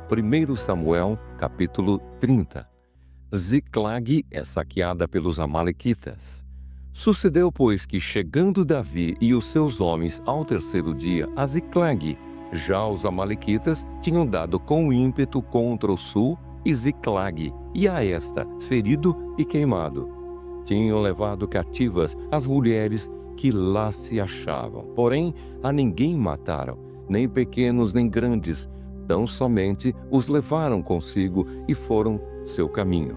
1 Samuel, capítulo 30. Ziclag é saqueada pelos amalequitas. Sucedeu, pois, que chegando Davi e os seus homens ao terceiro dia a Ziclag, já os amalequitas tinham dado com ímpeto contra o sul e Ziclag, e a esta, ferido e queimado. Tinham levado cativas as mulheres que lá se achavam. Porém, a ninguém mataram, nem pequenos nem grandes, tão somente os levaram consigo e foram seu caminho.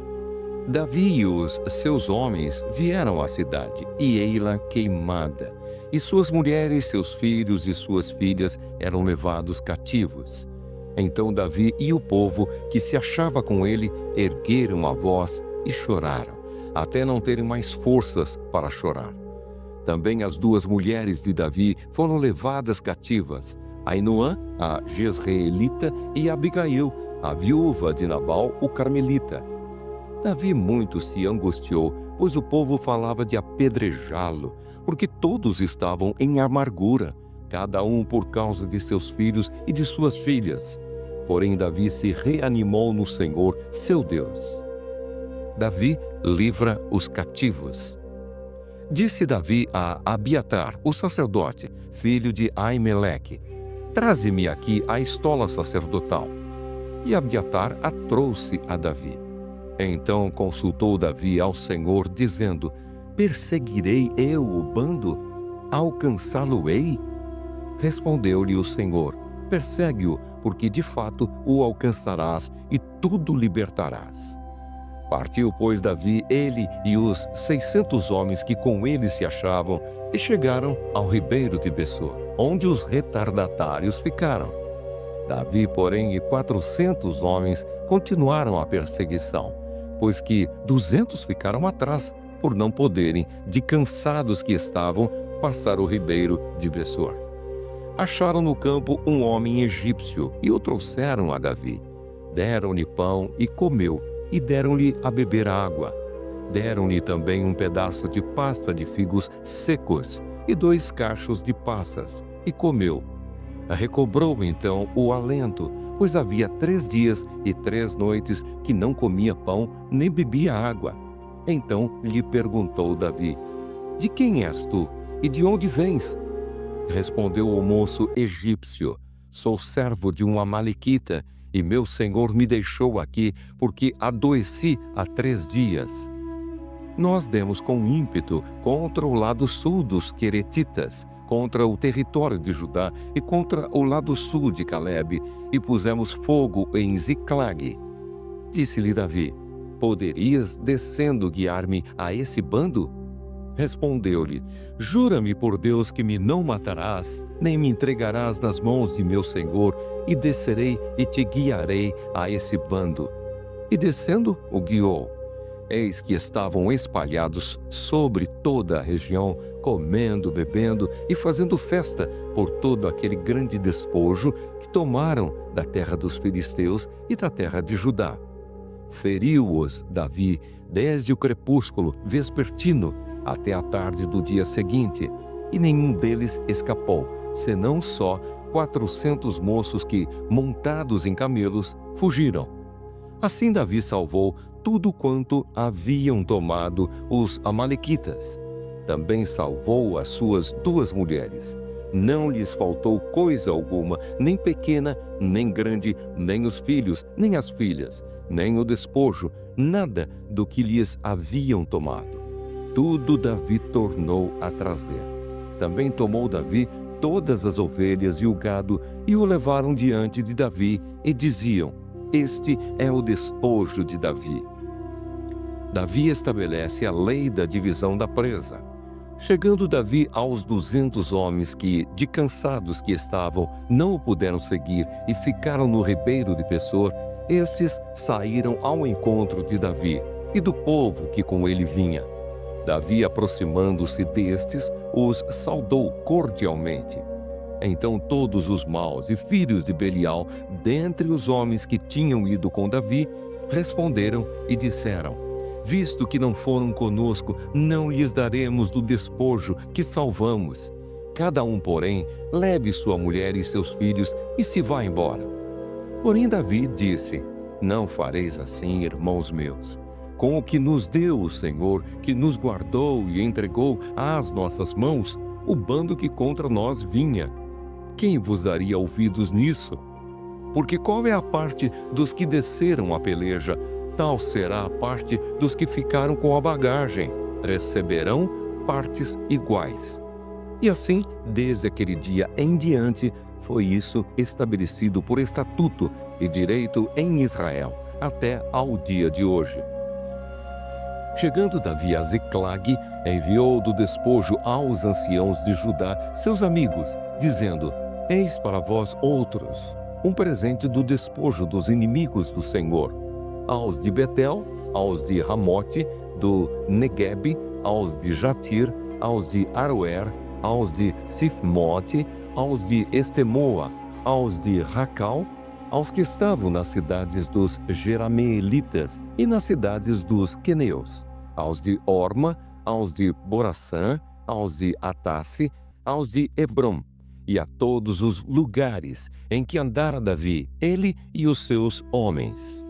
Davi e os seus homens vieram à cidade, e ei-la queimada, e suas mulheres, seus filhos e suas filhas eram levados cativos. Então Davi e o povo que se achava com ele ergueram a voz e choraram, até não terem mais forças para chorar. Também as duas mulheres de Davi foram levadas cativas, Ainoã, a Jezreelita, e Abigail, a viúva de Nabal, o Carmelita. Davi muito se angustiou, pois o povo falava de apedrejá-lo, porque todos estavam em amargura, cada um por causa de seus filhos e de suas filhas. Porém Davi se reanimou no Senhor, seu Deus. Davi livra os cativos. Disse Davi a Abiatar, o sacerdote, filho de Aimeleque: traze-me aqui a estola sacerdotal. E Abiatar a trouxe a Davi. Então consultou Davi ao Senhor, dizendo: perseguirei eu o bando? Alcançá-lo-ei? Respondeu-lhe o Senhor: persegue-o, porque de fato o alcançarás e tudo libertarás. Partiu, pois, Davi, ele e os 600 homens que com ele se achavam, e chegaram ao ribeiro de Besor, onde os retardatários ficaram. Davi, porém, e 400 homens continuaram a perseguição, pois que 200 ficaram atrás, por não poderem, de cansados que estavam, passar o ribeiro de Besor. Acharam no campo um homem egípcio e o trouxeram a Davi. Deram-lhe pão e comeu, e deram-lhe a beber água. Deram-lhe também um pedaço de pasta de figos secos e 2 cachos de passas, e comeu. Recobrou então o alento, pois havia 3 dias e 3 noites que não comia pão nem bebia água. Então lhe perguntou Davi: de quem és tu e de onde vens? Respondeu o moço egípcio: sou servo de um amalequita, e meu senhor me deixou aqui porque adoeci há 3 dias. Nós demos com ímpeto contra o lado sul dos Queretitas, contra o território de Judá e contra o lado sul de Calebe, e pusemos fogo em Ziclag. Disse-lhe Davi: poderias, descendo, guiar-me a esse bando? Respondeu-lhe: jura-me por Deus que me não matarás, nem me entregarás nas mãos de meu senhor, e descerei e te guiarei a esse bando. E descendo, o guiou. Eis que estavam espalhados sobre toda a região, comendo, bebendo e fazendo festa por todo aquele grande despojo que tomaram da terra dos filisteus e da terra de Judá. Feriu-os Davi desde o crepúsculo vespertino até a tarde do dia seguinte, e nenhum deles escapou, senão só 400 moços que, montados em camelos, fugiram. Assim Davi salvou tudo quanto haviam tomado os amalequitas. Também salvou as suas 2 mulheres. Não lhes faltou coisa alguma, nem pequena, nem grande, nem os filhos, nem as filhas, nem o despojo, nada do que lhes haviam tomado. Tudo Davi tornou a trazer. Também tomou Davi todas as ovelhas e o gado, e o levaram diante de Davi, e diziam: este é o despojo de Davi. Davi estabelece a lei da divisão da presa. Chegando Davi aos 200 homens que, de cansados que estavam, não o puderam seguir e ficaram no ribeiro de Besor, estes saíram ao encontro de Davi e do povo que com ele vinha. Davi, aproximando-se destes, os saudou cordialmente. Então todos os maus e filhos de Belial, dentre os homens que tinham ido com Davi, responderam e disseram: visto que não foram conosco, não lhes daremos do despojo que salvamos. Cada um, porém, leve sua mulher e seus filhos e se vá embora. Porém Davi disse: Não fareis assim, irmãos meus. Com o que nos deu o Senhor, que nos guardou e entregou às nossas mãos, o bando que contra nós vinha. Quem vos daria ouvidos nisso? Porque qual é a parte dos que desceram a peleja? Tal será a parte dos que ficaram com a bagagem. Receberão partes iguais. E assim, desde aquele dia em diante, foi isso estabelecido por estatuto e direito em Israel, até ao dia de hoje. Chegando Davi a Ziclag, enviou do despojo aos anciãos de Judá, seus amigos, dizendo: Eis para vós outros um presente do despojo dos inimigos do Senhor. Aos de Betel, aos de Ramote, do Neguebe, aos de Jatir, aos de Aroer, aos de Sifmote, aos de Estemoa, aos de Racal, aos que estavam nas cidades dos Jerameelitas e nas cidades dos Queneus, aos de Orma, aos de Boraçã, aos de Atasse, aos de Hebrom, e a todos os lugares em que andara Davi, ele e os seus homens.